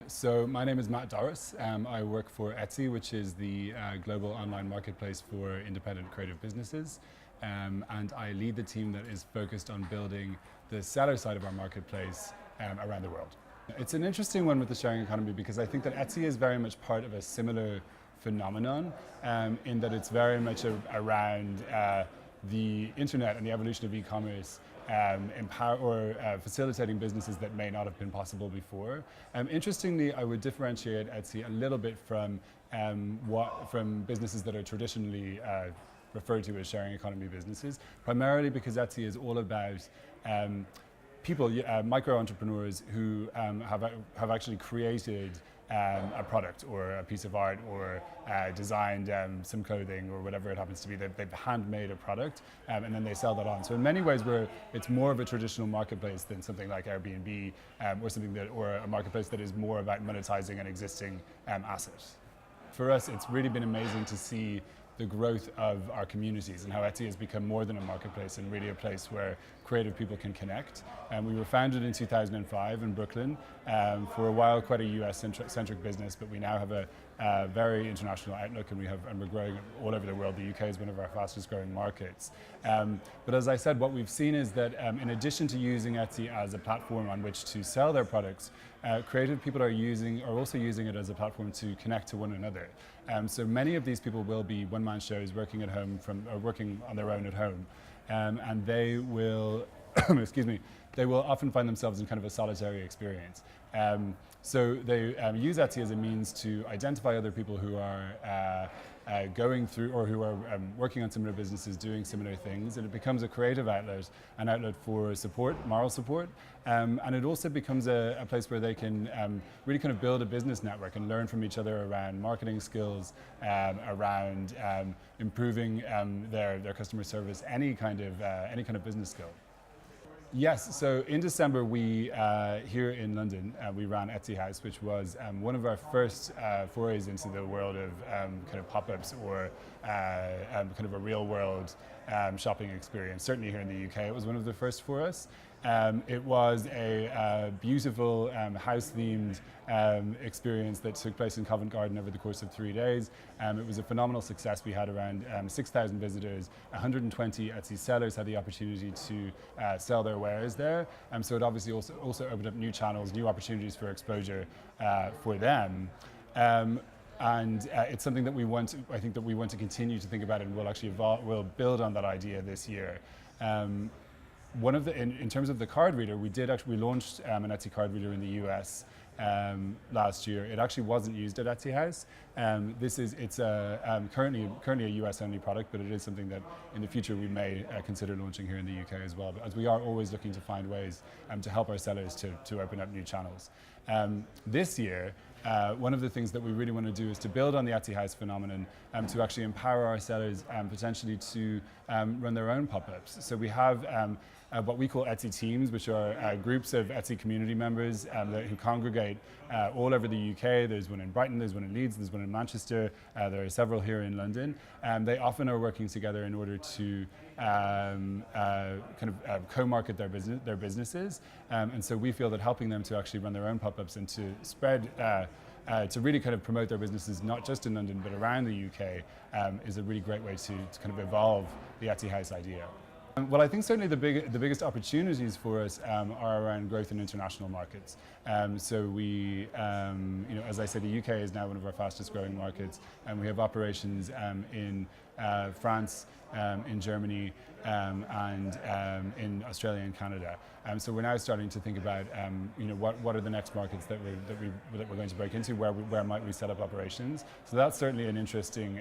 So my name is Matt Doris. I work for Etsy, which is the global online marketplace for independent creative businesses. And I lead the team that is focused on building the seller side of our marketplace around the world. It's an interesting one with the sharing economy because I think that Etsy is very much part of a similar phenomenon in that it's very much around the internet and the evolution of e-commerce facilitating businesses that may not have been possible before. Interestingly, I would differentiate Etsy a little bit from businesses that are traditionally referred to as sharing economy businesses, primarily because Etsy is all about people, micro-entrepreneurs who have actually created a product or a piece of art or designed some clothing or whatever it happens to be. They've handmade a product and then they sell that on. So in many ways, it's more of a traditional marketplace than something like Airbnb or a marketplace that is more about monetizing an existing asset. For us, it's really been amazing to see the growth of our communities and how Etsy has become more than a marketplace and really a place where creative people can connect. We were founded in 2005 in Brooklyn. For a while, quite a US-centric business, but we now have a very international outlook and we're growing all over the world. The UK is one of our fastest growing markets. But as I said, what we've seen is that in addition to using Etsy as a platform on which to sell their products, creative people are also using it as a platform to connect to one another. So many of these people will be one-man shows working at home working on their own at home, and they will, they will often find themselves in kind of a solitary experience. So they use Etsy as a means to identify other people who are going through or who are working on similar businesses, doing similar things, and it becomes a creative outlet, an outlet for support, moral support, and it also becomes a place where they can really kind of build a business network and learn from each other around marketing skills, around improving their customer service, any kind of business skill. Yes, so in December we, here in London, we ran Etsy House, which was one of our first forays into the world of kind of pop-ups or kind of a real world shopping experience. Certainly here in the UK, it was one of the first for us. It was a beautiful house-themed experience that took place in Covent Garden over the course of 3 days. It was a phenomenal success. We had around 6,000 visitors. 120 Etsy sellers had the opportunity to sell their wares there. So it obviously also opened up new channels, new opportunities for exposure for them. And it's something that I think that we want to continue to think about, and we'll build on that idea this year. In terms of the card reader, we launched an Etsy card reader in the US last year. It actually wasn't used at Etsy House. It's currently a US only product, but it is something that in the future we may consider launching here in the UK as well, as we are always looking to find ways to help our sellers to open up new channels. This year, one of the things that we really want to do is to build on the Etsy House phenomenon, to actually empower our sellers potentially to run their own pop-ups. So we have what we call Etsy teams, which are groups of Etsy community members who congregate all over the UK. There's one in Brighton, there's one in Leeds, there's one in Manchester, there are several here in London. They often are working together in order to co-market their businesses. And so we feel that helping them to actually run their own pop-ups and to spread to really kind of promote their businesses, not just in London, but around the UK, is a really great way to kind of evolve the Etsy House idea. Well, I think certainly the biggest opportunities for us are around growth in international markets. So we, as I said, the UK is now one of our fastest growing markets, and we have operations in France, in Germany, and in Australia and Canada. So we're now starting to think about, what are the next markets that we're going to break into? Where might we set up operations? So that's certainly an interesting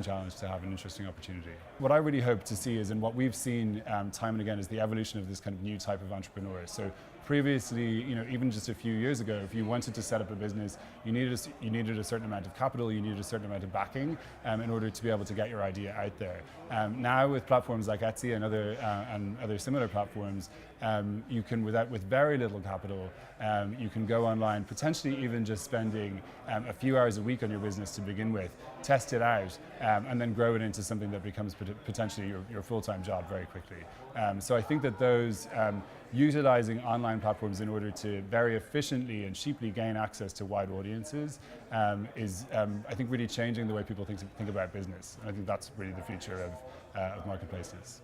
challenge to have, an interesting opportunity. What I really hope to see is, and what we've seen time and again, is the evolution of this kind of new type of entrepreneur. So previously, even just a few years ago, if you wanted to set up a business, you needed a certain amount of capital, you needed a certain amount of backing in order to be able to get your idea out there. Now with platforms like Etsy and other similar platforms, you can, with very little capital, you can go online, potentially even just spending a few hours a week on your business to begin with, test it out, and then grow it into something that becomes potentially your full-time job very quickly. So I think that utilizing online platforms in order to very efficiently and cheaply gain access to wide audiences is, I think, really changing the way people think about business. And I think that's really the future of marketplaces.